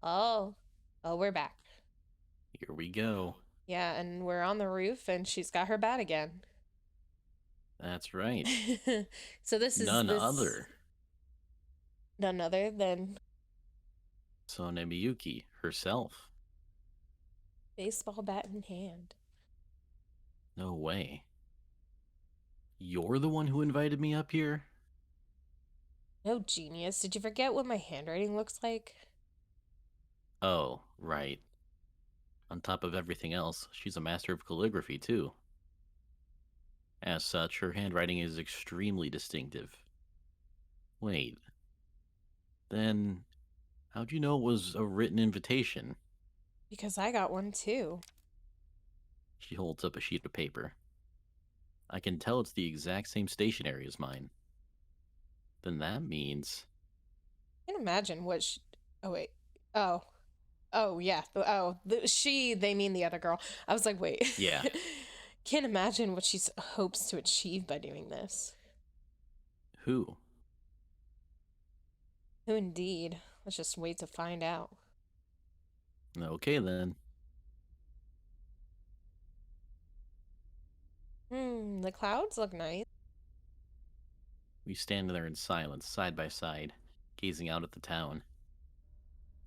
Oh, oh, we're back. Here we go. Yeah, and we're on the roof, and she's got her bat again. That's right. So this is None this other. none other than Sone Miyuki herself. baseball bat in hand. No way. You're the one who invited me up here? No genius. Did you forget what my handwriting looks like? Oh, right. On top of everything else, she's a master of calligraphy, too. As such, her handwriting is extremely distinctive. Wait, then how'd you know it was a written invitation? Because I got one too. She holds up a sheet of paper. I can tell it's the exact same stationery as mine. Then that means. I can imagine what she... Oh, wait. Oh. Oh, yeah. They mean the other girl. I was like, wait. Yeah, Can't imagine what she hopes to achieve by doing this. who? Who indeed? Let's just wait to find out. Okay then. The clouds look nice. We stand there in silence, side by side, gazing out at the town.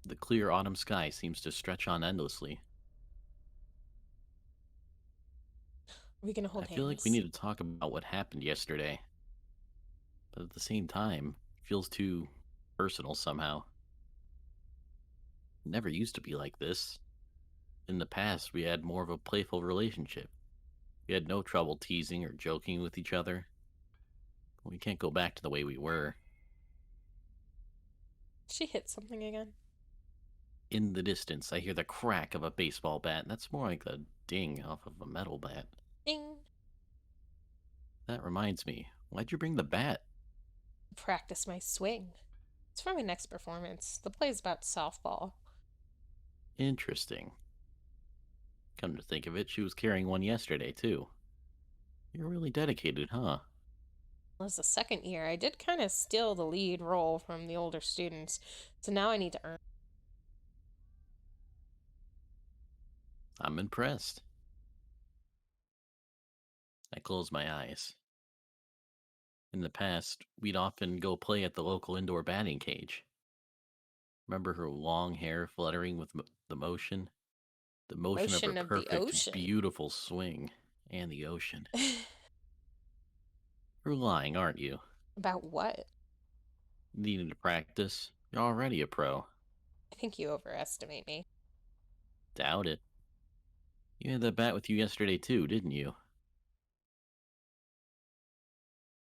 The clear autumn sky seems to stretch on endlessly. Are we gonna I hold feel like we hands? need to talk about what happened yesterday, but at the same time, it feels too personal somehow. It never used to be like this. In the past, we had more of a playful relationship. We had no trouble teasing or joking with each other. We can't go back to the way we were. She hit something again. In the distance, I hear the crack of a baseball bat. That's more like the ding off of a metal bat. Ding. That reminds me, why'd you bring the bat? Practice my swing. It's for my next performance. The play's about softball. Interesting. Come to think of it, she was carrying one yesterday, too. You're really dedicated, huh? It was the second year. I did kind of steal the lead role from the older students, so now I need to earn. I'm impressed. I close my eyes. In the past, we'd often go play at the local indoor batting cage. Remember her long hair fluttering with the motion? The motion of her Motion of the perfect, ocean. beautiful swing. And the ocean. You're lying, aren't you? About what? Needing to practice. You're already a pro. I think you overestimate me. Doubt it. You had that bat with you yesterday, too, didn't you?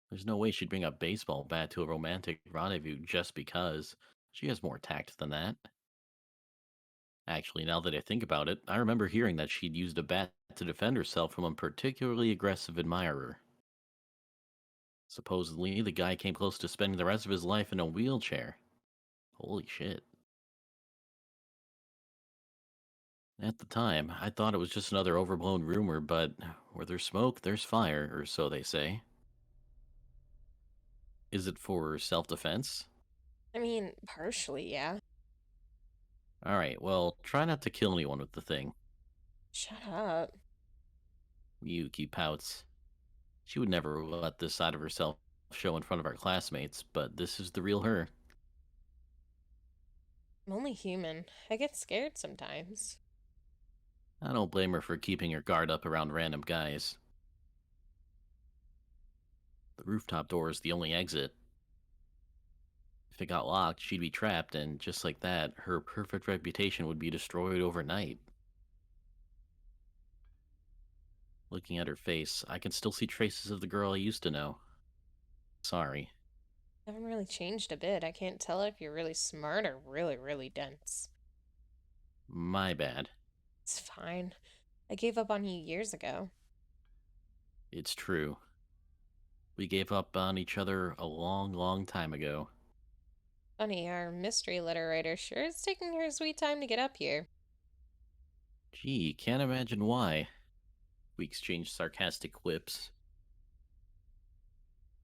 There's no way she'd bring a baseball bat to a romantic rendezvous just because. She has more tact than that. Actually, now that I think about it, I remember hearing that she'd used a bat to defend herself from a particularly aggressive admirer. Supposedly, the guy came close to spending the rest of his life in a wheelchair. Holy shit. At the time, I thought it was just another overblown rumor, but where there's smoke, there's fire, or so they say. Is it for self defense? I mean, partially, yeah. Alright, well, try not to kill anyone with the thing. Shut up. Yuki pouts. She would never let this side of herself show in front of our classmates, but this is the real her. I'm only human. I get scared sometimes. I don't blame her for keeping her guard up around random guys. The rooftop door is the only exit. If it got locked, she'd be trapped, and just like that, her perfect reputation would be destroyed overnight. Looking at her face, I can still see traces of the girl I used to know. Sorry. I haven't really changed a bit. I can't tell if you're really smart or really, really dense. My bad. It's fine. I gave up on you years ago. It's true. We gave up on each other a long, long time ago. Funny, our mystery letter writer sure is taking her sweet time to get up here. Gee, can't imagine why. We exchanged sarcastic quips.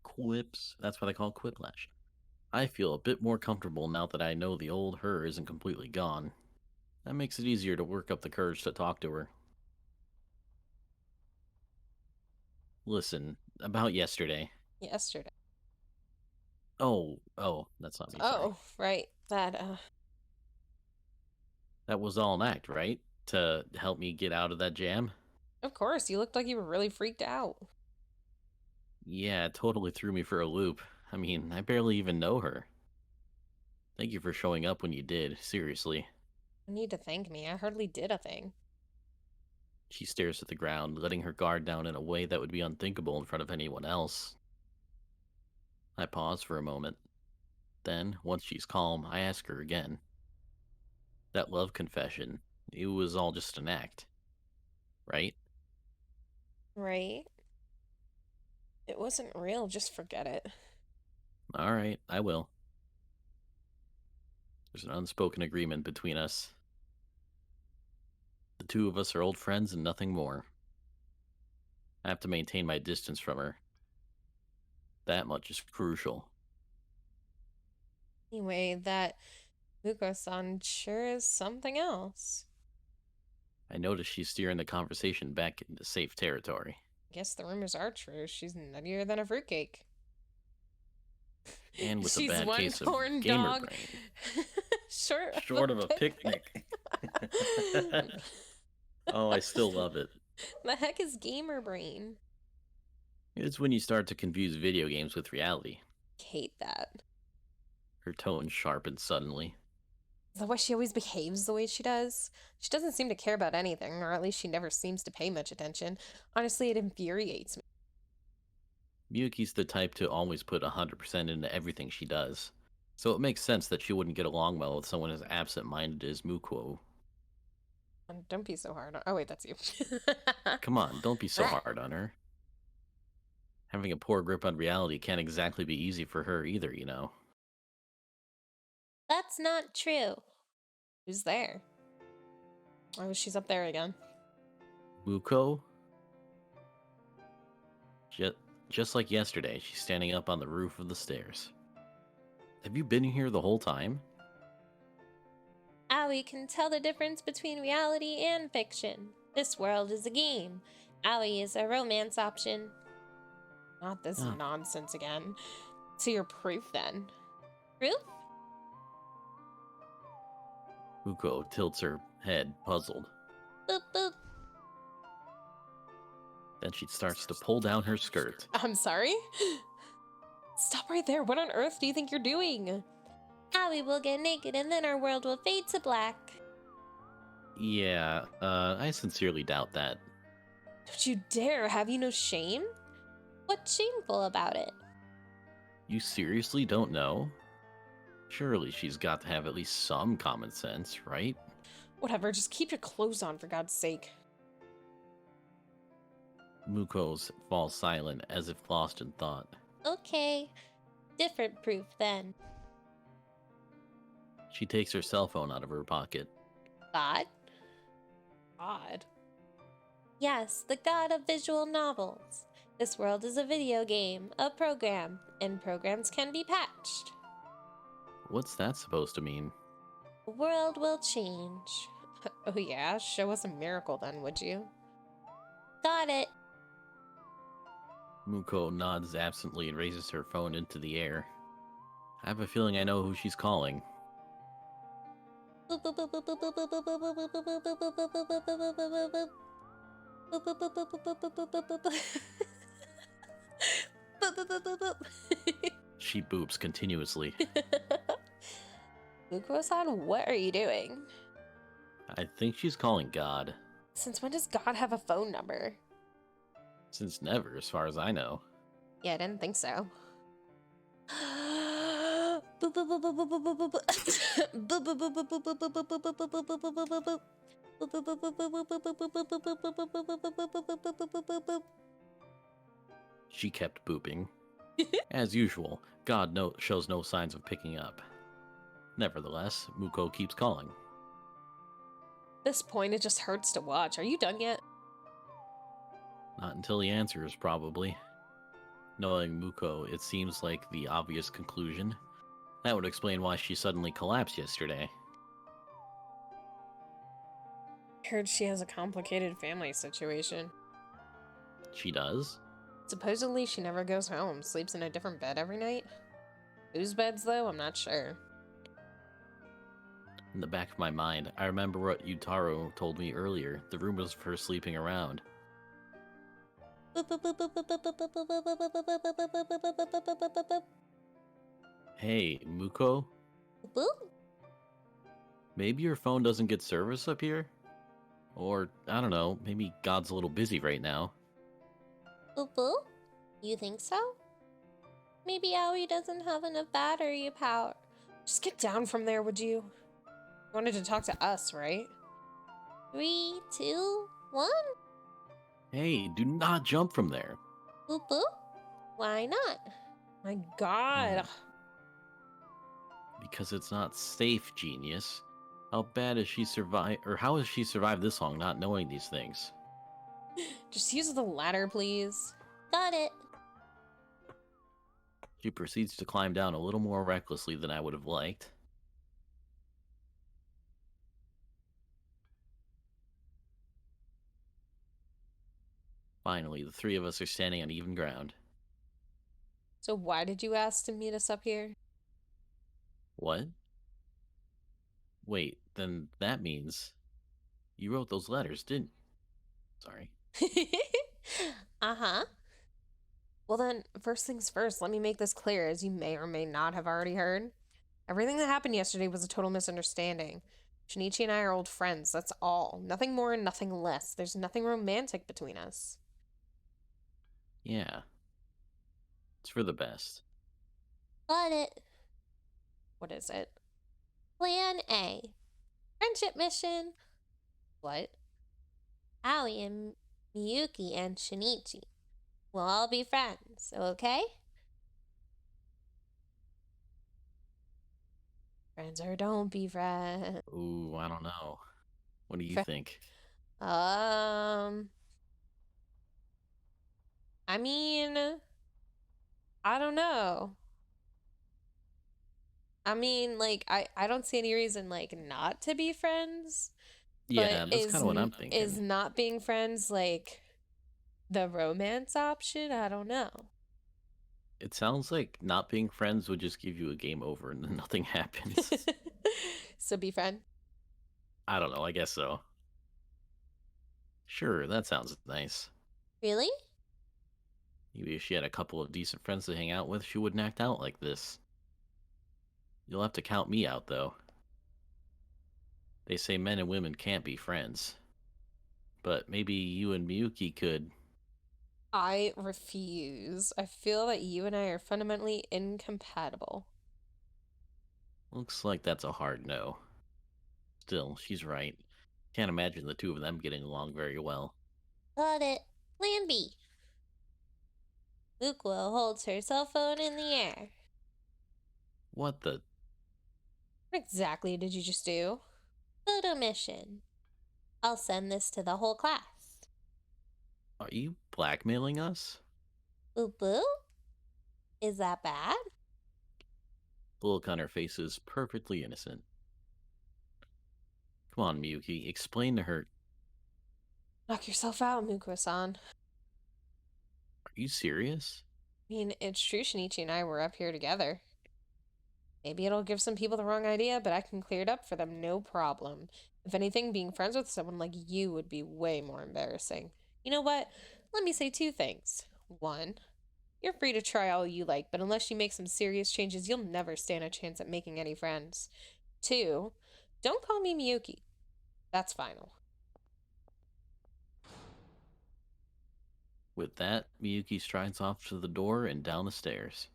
Quips? That's what I call quiplash. I feel a bit more comfortable now that I know the old her isn't completely gone. That makes it easier to work up the courage to talk to her. Listen, about yesterday. Yesterday. Oh, that's not me, sorry. Oh, right. That, That was all an act, right? To help me get out of that jam? of course, you looked like you were really freaked out. Yeah, it totally threw me for a loop. I mean, I barely even know her. Thank you for showing up when you did, seriously. You need to thank me. I hardly did a thing. She stares at the ground, letting her guard down in a way that would be unthinkable in front of anyone else. I pause for a moment. Then, once she's calm, I ask her again. That love confession, it was all just an act, right? Right? It wasn't real. Just forget it. Alright, I will. There's an unspoken agreement between us. The two of us are old friends and nothing more. I have to maintain my distance from her. That much is crucial. Anyway, that Muko-san sure is something else. I notice she's steering the conversation back into safe territory. Guess the rumors are true. She's nuttier than a fruitcake. And with a She's bad one case of corn gamer dog brain. short of Short a of a picnic. picnic. Oh, I still love it. The heck is gamer brain? It's when you start to confuse video games with reality. Hate that. Her tone sharpens suddenly. Is that why she always behaves the way she does? She doesn't seem to care about anything, or at least she never seems to pay much attention. Honestly, it infuriates me. Miyuki's the type to always put 100% into everything she does. So it makes sense that she wouldn't get along well with someone as absent-minded as Mukuo. Don't be so hard. Oh, wait, that's you. Come on, don't be so hard on her. Having a poor grip on reality can't exactly be easy for her either, you know. That's not true. Who's there? Oh, she's up there again. Muko? Just like yesterday, she's standing up on the roof of the stairs. Have you been here the whole time? Aoi can tell the difference between reality and fiction. This world is a game. Aoi is a romance option. Not this Oh, nonsense again. So your proof then? Proof? Muko tilts her head, puzzled. Boop boop. Then she starts to pull down her skirt. I'm sorry? Stop right there. What on earth do you think you're doing? Aoi will get naked and then our world will fade to black. Yeah, I sincerely doubt that. Don't you dare. Have you no shame? What's shameful about it? You seriously don't know? Surely she's got to have at least some common sense, right? Whatever, just keep your clothes on for God's sake. Muko's falls silent as if lost in thought. Okay, different proof then. She takes her cell phone out of her pocket. God? God? Yes, the god of visual novels. This world is a video game, a program, and programs can be patched. What's that supposed to mean? The world will change. Oh yeah? Show us a miracle then, would you? Got it. Muko nods absently and raises her phone into the air. I have a feeling I know who she's calling. She boops continuously. Muko-san, what are you doing? I think she's calling God. Since when does God have a phone number? Since never, as far as I know. Yeah, I didn't think so. She kept booping. As usual, God shows no signs of picking up. Nevertheless, Muko keeps calling. At this point, it just hurts to watch. Are you done yet? Not until he answers, probably. Knowing Muko, it seems like the obvious conclusion. That would explain why she suddenly collapsed yesterday. Heard she has a complicated family situation. She does? Supposedly, she never goes home, sleeps in a different bed every night. Whose beds, though? I'm not sure. In the back of my mind, I remember what Utaro told me earlier, the rumors of her sleeping around. Hey, Muko? Maybe your phone doesn't get service up here? Or, I don't know, maybe God's a little busy right now. You think so? Maybe Aoi doesn't have enough battery power. Just get down from there, would you? You wanted to talk to us, right? 3, 2, 1. Hey, do not jump from there. Why not? My God. Because it's not safe, genius. How bad has she survived, or how has she survived this long not knowing these things? Just use the ladder, please. Got it. She proceeds to climb down a little more recklessly than I would have liked. Finally, the three of us are standing on even ground. So why did you ask to meet us up here? What? Wait, then that means you wrote those letters, didn't? Sorry. Uh-huh. Well then, first things first, let me make this clear, as you may or may not have already heard. Everything that happened yesterday was a total misunderstanding. Shinichi and I are old friends, that's all. Nothing more and nothing less. There's nothing romantic between us. Yeah. It's for the best. Got it. What is it? Plan A. Friendship mission. What? Aoi and Miyuki and Shinichi. We'll all be friends, okay? Friends or don't be friends. Ooh, I don't know. What do you think? I mean, I don't know. I mean, like, I don't see any reason, like, not to be friends. Yeah, But that's kind of what I'm thinking. is not being friends, like, the romance option? I don't know. It sounds like not being friends would just give you a game over and then nothing happens. So be friend? I don't know, I guess so. Sure, that sounds nice. Really? Maybe if she had a couple of decent friends to hang out with, she wouldn't act out like this. You'll have to count me out, though. They say men and women can't be friends. But maybe you and Miyuki could. I refuse. I feel that you and I are fundamentally incompatible. Looks like that's a hard no. Still, she's right. Can't imagine the two of them getting along very well. Got it. Plan B. Muko holds her cell phone in the air. What the? What exactly did you just do? Photo mission. I'll send this to the whole class. Are you blackmailing us? Boo boo? Is that bad? The look on her face is perfectly innocent. Come on, Miyuki, explain to her. Knock yourself out, Muko-san. Are you serious? I mean, it's true Shinichi and I were up here together. Maybe it'll give some people the wrong idea, but I can clear it up for them, no problem. If anything, being friends with someone like you would be way more embarrassing. You know what? Let me say 2 things. 1, you're free to try all you like, but unless you make some serious changes, you'll never stand a chance at making any friends. 2, don't call me Miyuki. That's final. With that, Miyuki strides off to the door and down the stairs.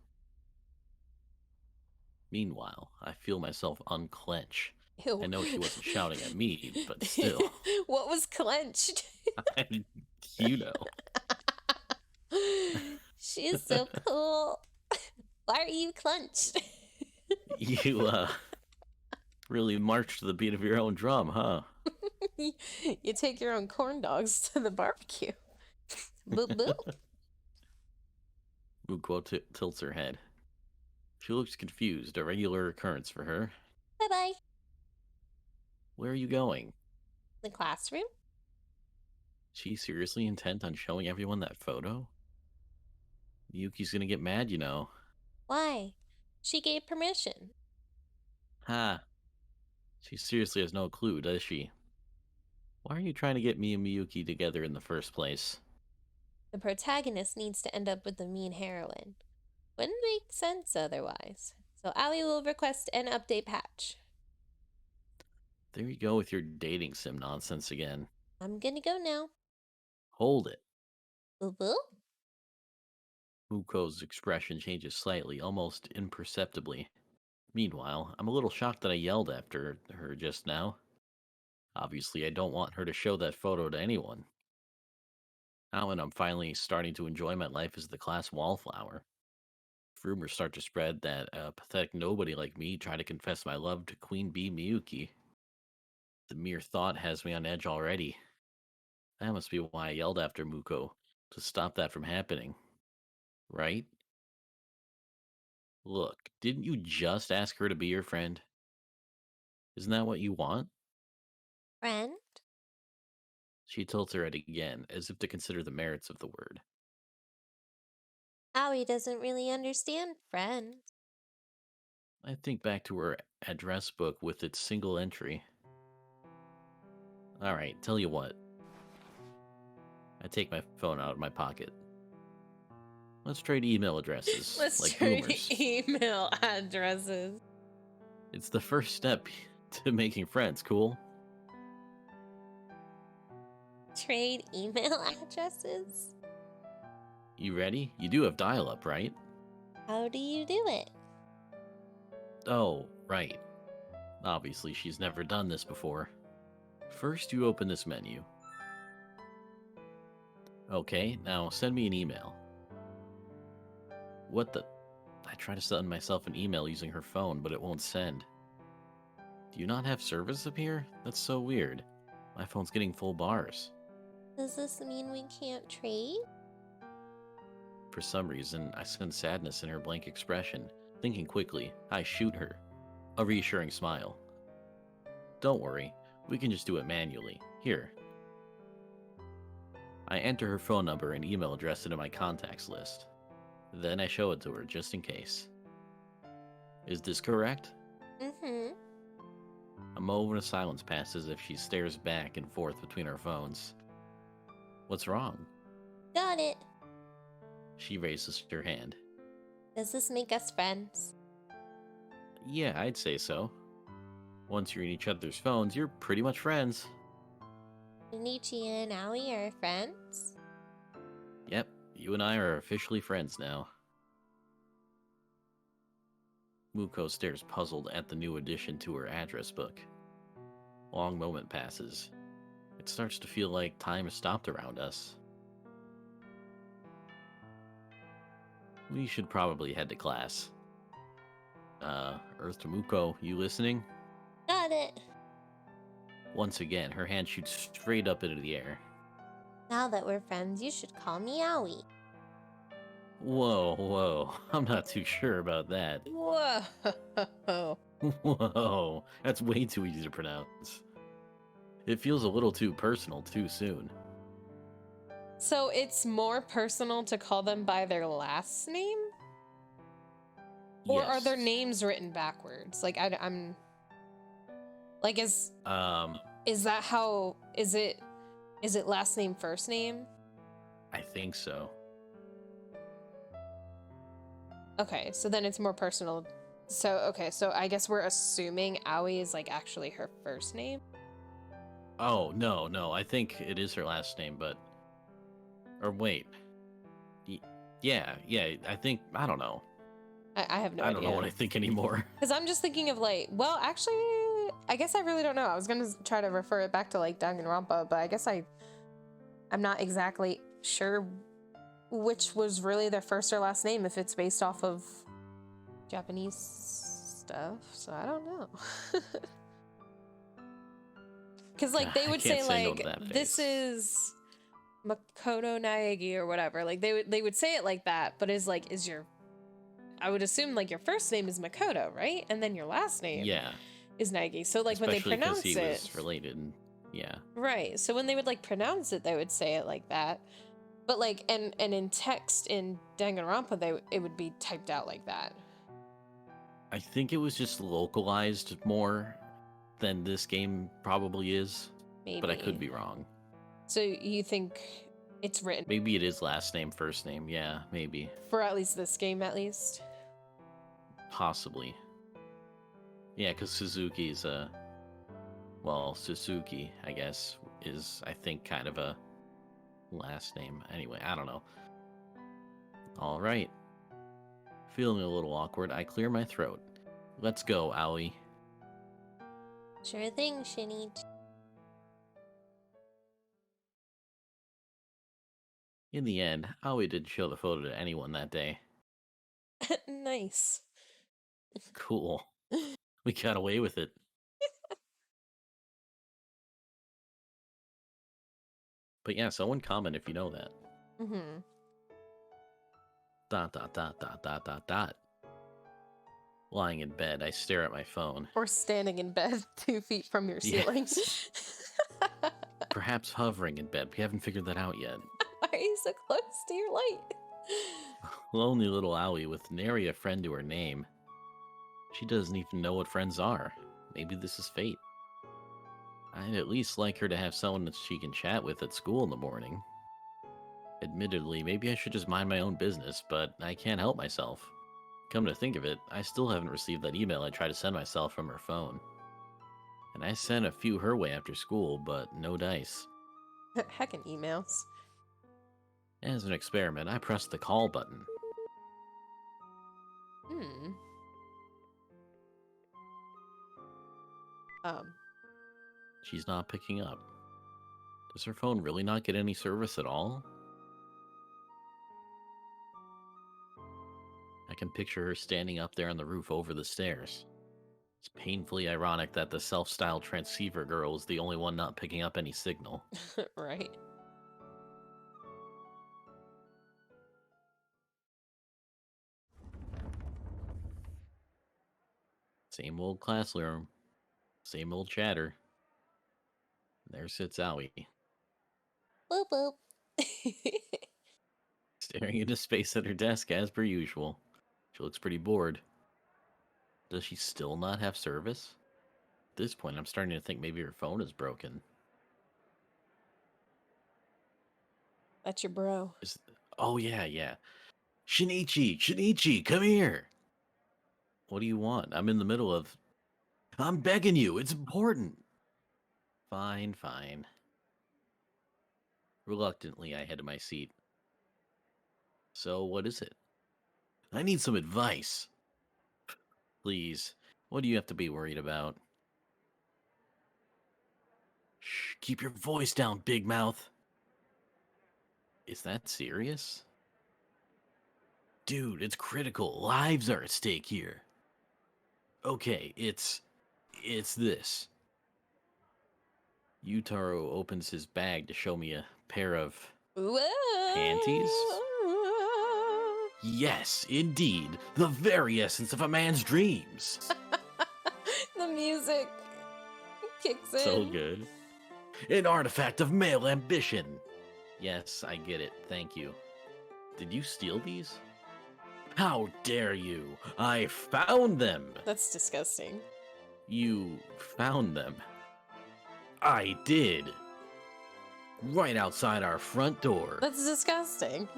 Meanwhile, I feel myself unclench. Ew. I know she wasn't shouting at me, but still. What was clenched? You know. She's so cool. Why are you clenched? You, really march to the beat of your own drum, huh? You take your own corn dogs to the barbecue. Boop boop. Muko tilts her head. She looks confused, a regular occurrence for her. Bye-bye. Where are you going? The classroom? She seriously intent on showing everyone that photo? Yuki's gonna get mad, you know. Why? She gave permission. Ha! She seriously has no clue, does she? Why are you trying to get me and Miyuki together in the first place? The protagonist needs to end up with the mean heroine. Wouldn't make sense otherwise. So Aoi will request an update patch. There you go with your dating sim nonsense again. I'm gonna go now. Hold it. Boo boo? Muko's expression changes slightly, almost imperceptibly. Meanwhile, I'm a little shocked that I yelled after her just now. Obviously, I don't want her to show that photo to anyone. Now when I'm finally starting to enjoy my life as the class wallflower, rumors start to spread that a pathetic nobody like me tried to confess my love to Queen Bee Miyuki. The mere thought has me on edge already. That must be why I yelled after Muko, to stop that from happening. Right? Look, didn't you just ask her to be your friend? Isn't that what you want? Friend? She tilts her head again, as if to consider the merits of the word. Aoi doesn't really understand friend. I think back to her address book with its single entry. Alright, tell you what. I take my phone out of my pocket. Let's trade email addresses, Let's like trade boomers. email addresses. It's the first step to making friends, cool? Trade email addresses? You ready? You do have dial up, right? How do you do it? Oh, right. Obviously, she's never done this before. First, you open this menu. Okay, now send me an email. What the? I try to send myself an email using her phone, but it won't send. Do you not have service up here? That's so weird. My phone's getting full bars. Does this mean we can't trade? For some reason, I sense sadness in her blank expression. Thinking quickly, I shoot her. A reassuring smile. Don't worry, we can just do it manually. Here. I enter her phone number and email address into my contacts list. Then I show it to her just in case. Is this correct? Mm-hmm. A moment of silence passes as she stares back and forth between our phones. What's wrong? Got it. She raises her hand. Does this make us friends? Yeah, I'd say so. Once you're in each other's phones, you're pretty much friends. Junichi and Aoi are friends? Yep, you and I are officially friends now. Muko stares puzzled at the new addition to her address book. Long moment passes. It starts to feel like time has stopped around us. We should probably head to class. Earth to Muko, you listening? Got it. Once again, her hand shoots straight up into the air. Now that we're friends, you should call me Aoi. Whoa, I'm not too sure about that. Whoa. Whoa, that's way too easy to pronounce. It feels a little too personal too soon. So it's more personal to call them by their last name? Or are their Yes. names written backwards? Like I'm like is that how is it last name first name? I think so. Okay, so then it's more personal. So okay, so I guess we're assuming Aoi is like actually her first name. Oh, no, I think it is her last name, but... Or wait. Yeah, I think... I don't know. I have no I idea. don't know what I think anymore. Because I'm just thinking of like, well, actually, I guess I really don't know. I was gonna try to refer it back to like Danganronpa, but I guess I'm not exactly sure which was really their first or last name if it's based off of Japanese stuff. So I don't know. Because like they I would can't say say no to like that this face. is Makoto Naegi or whatever. Like they would say it like that, but is your I would assume like your first name is Makoto, right? And then your last name Yeah, is Nagi. So like when they especially because pronounce he it, was related. Yeah. right? So when they would like pronounce it, they would say it like that. But like and in text in Danganronpa, it would be typed out like that. I think it was just localized more than this game probably is, but I could Maybe. be wrong. So you think it's written Maybe it is last name, first name. Yeah, maybe. for at least this game, at least? Possibly. Yeah, because Suzuki's, well, Suzuki, I guess, is, I think, kind of a last name. Anyway, I don't know. All right. Feeling a little awkward, I clear my throat. Let's go, Aoi. Sure thing, Shinichi. In the end, Aoi didn't show the photo to anyone that day. Nice. Cool. We got away with it. But yeah, someone comment if you know that. Mm-hmm. Dot, dot, dot, dot, dot, dot, dot. Lying in bed, I stare at my phone. Or standing in bed 2 feet from your ceiling. Yes. Perhaps hovering in bed. We haven't figured that out yet. Why are you so close to your light? Lonely little Aoi with nary a friend to her name. She doesn't even know what friends are. Maybe this is fate. I'd at least like her to have someone that she can chat with at school in the morning. Admittedly, maybe I should just mind my own business, but I can't help myself. Come to think of it, I still haven't received that email I tried to send myself from her phone. And I sent a few her way after school, but no dice. Heckin' emails. As an experiment, I pressed the call button. Hmm. She's not picking up. Does her phone really not get any service at all? I can picture her standing up there on the roof over the stairs. It's painfully ironic that the self-styled transceiver girl is the only one not picking up any signal. Right. Same old classroom, same old chatter. There sits Aoi, Boop boop. staring into space at her desk as per usual. She looks pretty bored. Does she still not have service? At this point, I'm starting to think maybe her phone is broken. That's your bro. Oh, yeah. Shinichi, come here! What do you want? I'm in the middle of... I'm begging you, it's important! Fine. Reluctantly, I head to my seat. So, what is it? I need some advice. Please, what do you have to be worried about? Shh, keep your voice down, big mouth. Is that serious? Dude, it's critical. Lives are at stake here. Okay, it's this. Yutaro opens his bag to show me a pair of Whoa. panties. Yes, indeed, the very essence of a man's dreams. The music kicks in. So good. An artifact of male ambition. Yes, I get it. Thank you. Did you steal these? How dare you? I found them. That's disgusting. You found them. I did. Right outside our front door. That's disgusting.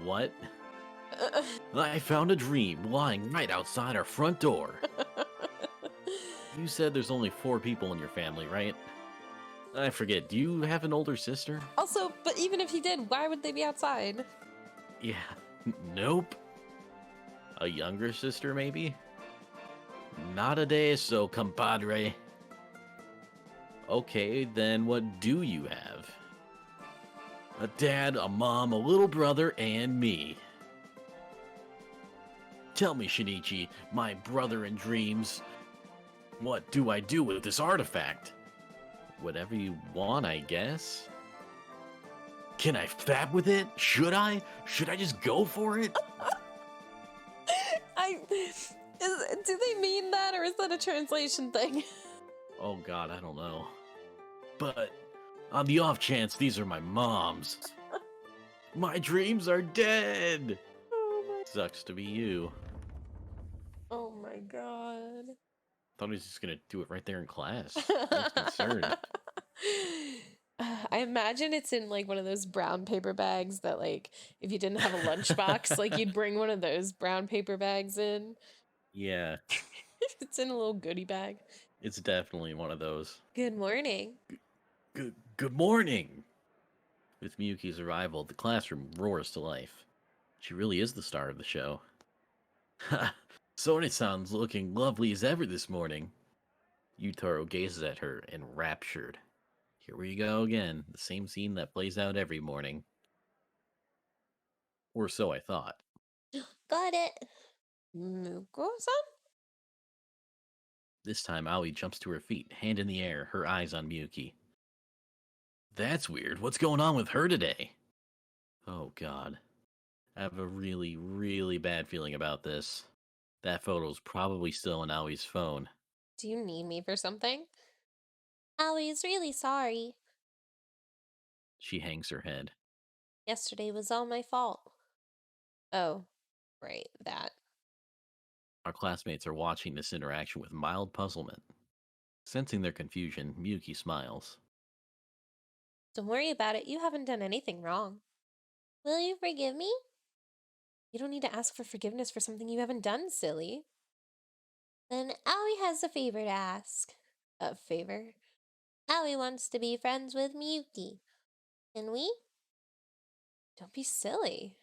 What? I found a dream lying right outside our front door. You said there's only 4 people in your family, right? I forget, do you have an older sister? Also, but even if he did, why would they be outside? Yeah, nope. A younger sister, maybe? Not a day so, compadre. Okay, then what do you have? A dad, a mom, a little brother, and me. Tell me, Shinichi, my brother in dreams, what do I do with this artifact? Whatever you want, I guess. Can I fab with it? Should I? Should I just go for it? Do they mean that, or is that a translation thing? Oh god, I don't know. But on the off chance these are my mom's, my dreams are dead. Oh Sucks to be you. oh my god. Thought he was just gonna do it right there in class. I was concerned. I imagine it's in like one of those brown paper bags that, like, if you didn't have a lunchbox, like you'd bring one of those brown paper bags in. Yeah, It's in a little goodie bag. it's definitely one of those. Good morning. Good morning. With Miyuki's arrival, the classroom roars to life. She really is the star of the show. Ha! Sonic's looking lovely as ever this morning. Yutaro gazes at her, enraptured. Here we go again, the same scene that plays out every morning. Or so I thought. Got it. Muko-san? This time, Aoi jumps to her feet, hand in the air, her eyes on Miyuki. That's weird. What's going on with her today? Oh, God. I have a really, really bad feeling about this. That photo's probably still on Aoi's phone. Do you need me for something? Allie's really sorry. She hangs her head. Yesterday was all my fault. Oh, right, that. Our classmates are watching this interaction with mild puzzlement. Sensing their confusion, Miyuki smiles. Don't worry about it. You haven't done anything wrong. Will you forgive me? You don't need to ask for forgiveness for something you haven't done, silly. Then Allie has a favor to ask. A favor? Allie wants to be friends with Miyuki. Can we? Don't be silly.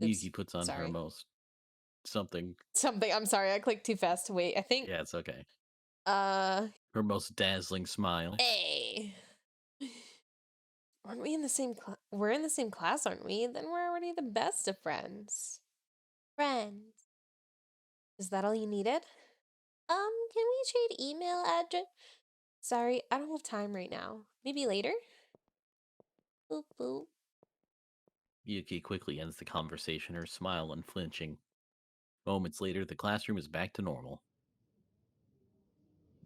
Oops, Miyuki puts on her sorry. most something. Something, I'm sorry, I clicked too fast. Wait, I think, Yeah, it's okay. uh, Her most dazzling smile. hey. Aren't we in the same class? We're in the same class, aren't we? Then we're already the best of friends. Friends. Is that all you needed? Can we trade email address? Sorry, I don't have time right now. Maybe later? Boop boop. Miyuki quickly ends the conversation, her smile unflinching. Moments later, the classroom is back to normal.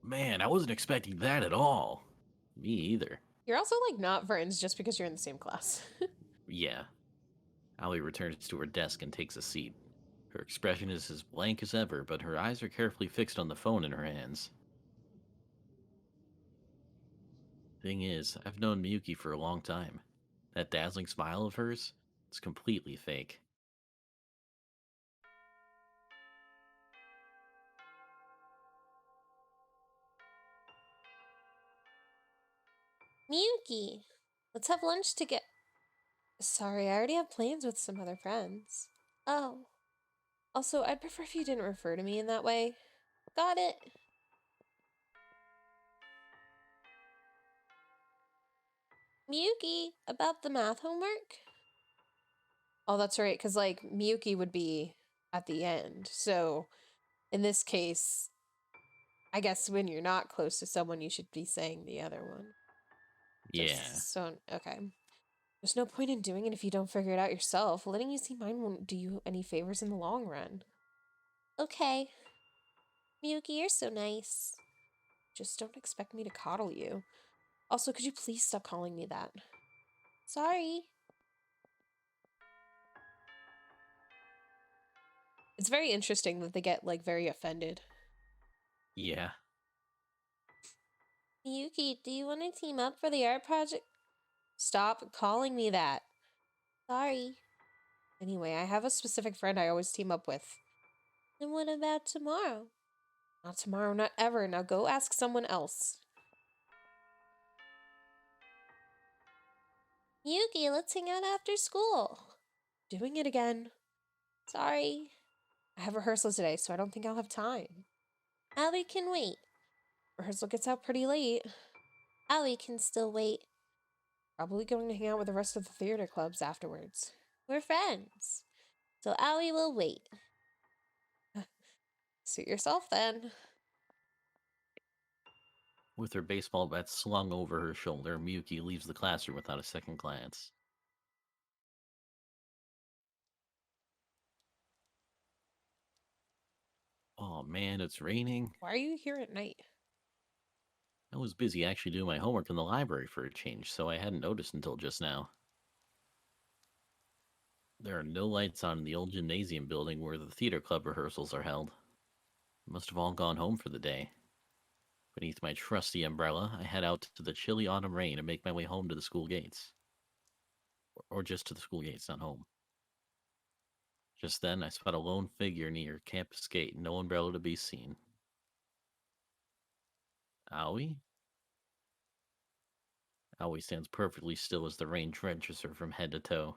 Man, I wasn't expecting that at all. Me either. You're also like not friends just because you're in the same class. Yeah. Aoi returns to her desk and takes a seat. Her expression is as blank as ever, but her eyes are carefully fixed on the phone in her hands. Thing is, I've known Miyuki for a long time. That dazzling smile of hers, it's completely fake. Miyuki, let's have lunch to get. Sorry, I already have plans with some other friends. Oh. Also, I'd prefer if you didn't refer to me in that way. Got it. Miyuki, about the math homework? Oh, that's right, because like Miyuki would be at the end. So in this case, I guess when you're not close to someone, you should be saying the other one. Yeah. Just so, okay. There's no point in doing it if you don't figure it out yourself. Letting you see mine won't do you any favors in the long run. Okay. Miyuki, you're so nice. Just don't expect me to coddle you. Also, could you please stop calling me that? Sorry. It's very interesting that they get like very offended. Yeah. Miyuki, do you want to team up for the art project? Stop calling me that. Sorry. Anyway, I have a specific friend I always team up with. Then what about tomorrow? Not tomorrow, not ever. Now go ask someone else. Miyuki, let's hang out after school. Doing it again. Sorry. I have rehearsal today, so I don't think I'll have time. Allie can wait. Rehearsal gets out pretty late. Allie can still wait. Probably going to hang out with the rest of the theater clubs afterwards. We're friends. So Allie will wait. Suit yourself then. With her baseball bat slung over her shoulder, Miyuki leaves the classroom without a second glance. Oh man, it's raining. Why are you here at night? I was busy actually doing my homework in the library for a change, so I hadn't noticed until just now. There are no lights on in the old gymnasium building where the theater club rehearsals are held. Must have all gone home for the day. Beneath my trusty umbrella, I head out to the chilly autumn rain and make my way home to the school gates. Or just to the school gates, not home. Just then, I spot a lone figure near campus gate, no umbrella to be seen. Owie? Owie stands perfectly still as the rain drenches her from head to toe.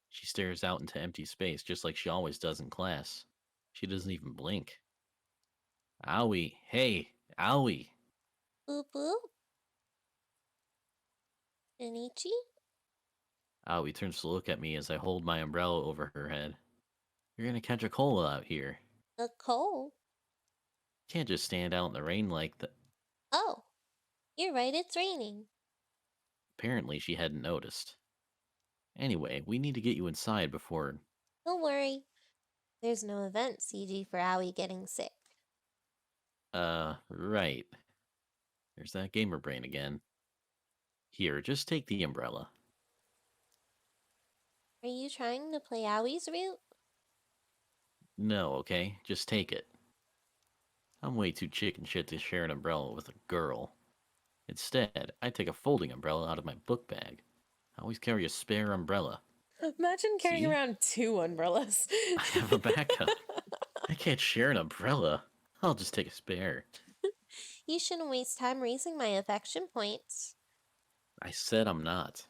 She stares out into empty space just like she always does in class. She doesn't even blink. Owie, hey, Owie. Boop boop. Shinichi? Owie turns to look at me as I hold my umbrella over her head. You're gonna catch a cold out here. A cold? Can't just stand out in the rain like that. Oh, you're right, it's raining. Apparently, she hadn't noticed. Anyway, we need to get you inside before. Don't worry. There's no event CG for Owie getting sick. Right. There's that gamer brain again. Here, just take the umbrella. Are you trying to play Owie's route? No, okay? Just take it. I'm way too chicken shit to share an umbrella with a girl. Instead, I take a folding umbrella out of my book bag. I always carry a spare umbrella. Imagine carrying See? around 2 umbrellas. I have a backup. I can't share an umbrella. I'll just take a spare. You shouldn't waste time raising my affection points. I said I'm not.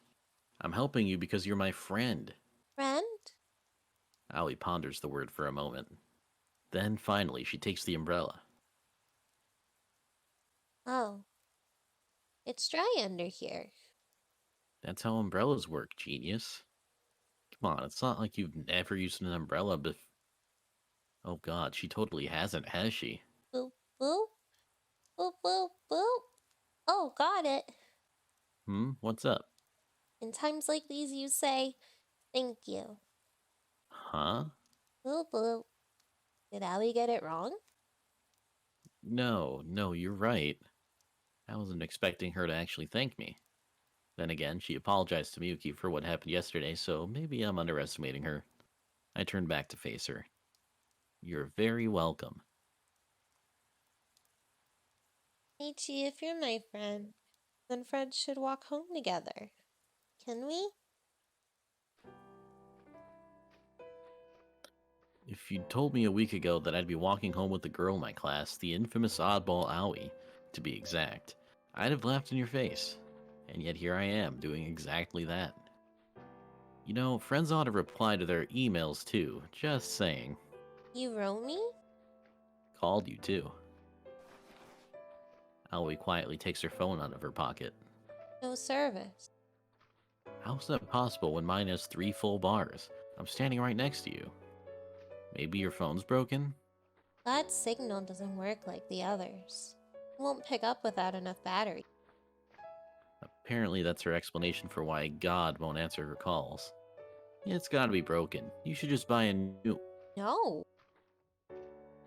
I'm helping you because you're my friend. Friend? Allie ponders the word for a moment. Then, finally, she takes the umbrella. Oh. It's dry under here. That's how umbrellas work, genius. Come on, it's not like you've never used an umbrella Oh god, she totally hasn't, has she? Boop, boop. Boop, boop, boop. Oh, got it. What's up? In times like these, you say, thank you. Huh? Boop, boop. Did Owie get it wrong? No, you're right. I wasn't expecting her to actually thank me. Then again, she apologized to Miyuki for what happened yesterday, so maybe I'm underestimating her. I turned back to face her. You're very welcome. Ichi, if you're my friend, then friends should walk home together. Can we? If you'd told me a week ago that I'd be walking home with the girl in my class, the infamous oddball Owie, to be exact, I'd have laughed in your face. And yet here I am, doing exactly that. You know, friends ought to reply to their emails too, just saying. You wrote me? Called you too. Owie quietly takes her phone out of her pocket. No service. How's that possible when mine has 3 full bars? I'm standing right next to you. Maybe your phone's broken? That signal doesn't work like the others. It won't pick up without enough battery. Apparently that's her explanation for why God won't answer her calls. It's gotta be broken. You should just buy a new... No.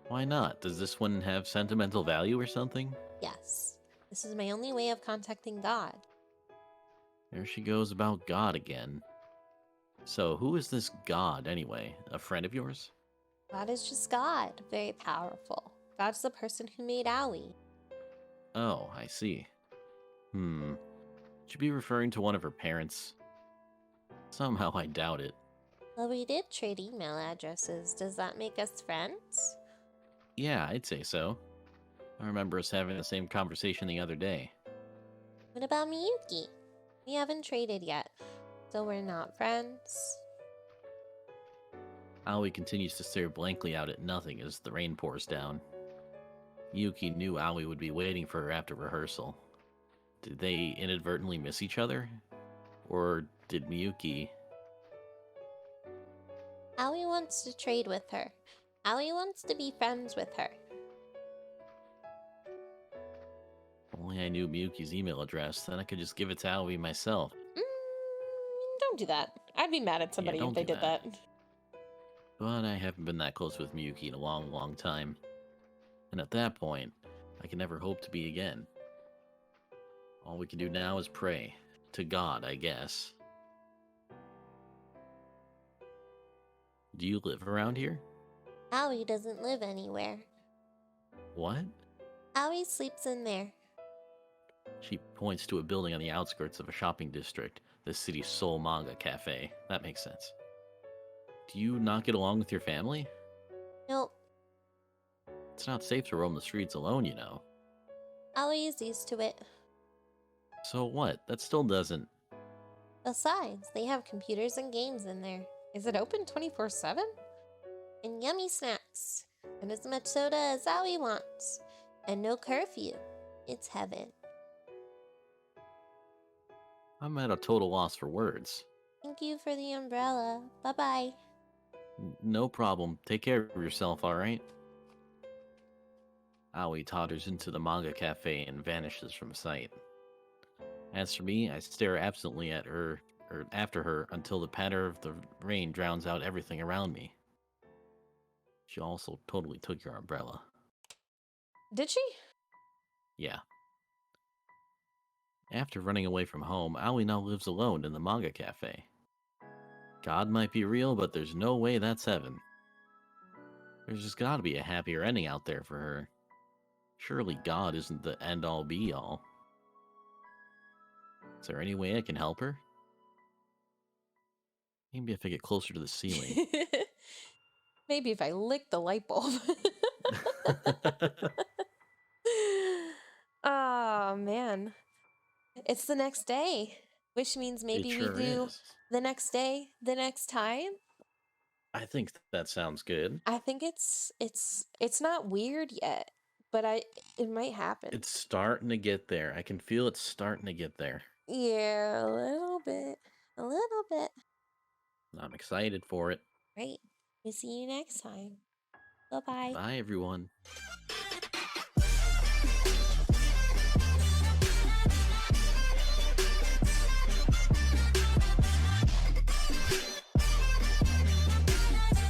Why not? Does this one have sentimental value or something? Yes. This is my only way of contacting God. There she goes about God again. So, who is this God anyway? A friend of yours? God is just God, very powerful. God's the person who made Owie. Oh, I see. Should be referring to one of her parents. Somehow I doubt it. Well, we did trade email addresses. Does that make us friends? Yeah, I'd say so. I remember us having the same conversation the other day. What about Miyuki? We haven't traded yet, so we're not friends. Aoi continues to stare blankly out at nothing as the rain pours down. Yuki knew Aoi would be waiting for her after rehearsal. Did they inadvertently miss each other? Or did Miyuki... Owie wants to trade with her. Owie wants to be friends with her. Only I knew Miyuki's email address, then I could just give it to Aoi myself. Don't do that. I'd be mad at somebody if don't they do did that. But I haven't been that close with Miyuki in a long, long time. And at that point, I can never hope to be again. All we can do now is pray. To God, I guess. Do you live around here? Aoi doesn't live anywhere. What? Aoi sleeps in there. She points to a building on the outskirts of a shopping district, the city's sole manga cafe. That makes sense. Do you not get along with your family? Nope, It's not safe to roam the streets alone, you know. Aoi is used to it. So what? That still doesn't. Besides, they have computers and games in there. Is it open 24/7? And yummy snacks. And as much soda as Aoi wants. And no curfew. It's heaven. I'm at a total loss for words. Thank you for the umbrella. Bye bye. No problem. Take care of yourself, alright? Aoi totters into the manga cafe and vanishes from sight. As for me, I stare absently at her, or after her, until the patter of the rain drowns out everything around me. She also totally took your umbrella. Did she? Yeah. After running away from home, Aoi now lives alone in the manga cafe. God might be real, but there's no way that's heaven. There's just gotta be a happier ending out there for her. Surely God isn't the end all be all. Is there any way I can help her? Maybe if I get closer to the ceiling. Maybe if I lick the light bulb. Oh, man. It's the next day, which means It maybe we sure do is. the next day, the next time. I think that sounds good. I think it's not weird yet, but it might happen. It's starting to get there. I can feel it starting to get there. Yeah, a little bit. A little bit. I'm excited for it. Right. We'll see you next time. Bye bye. Bye, everyone.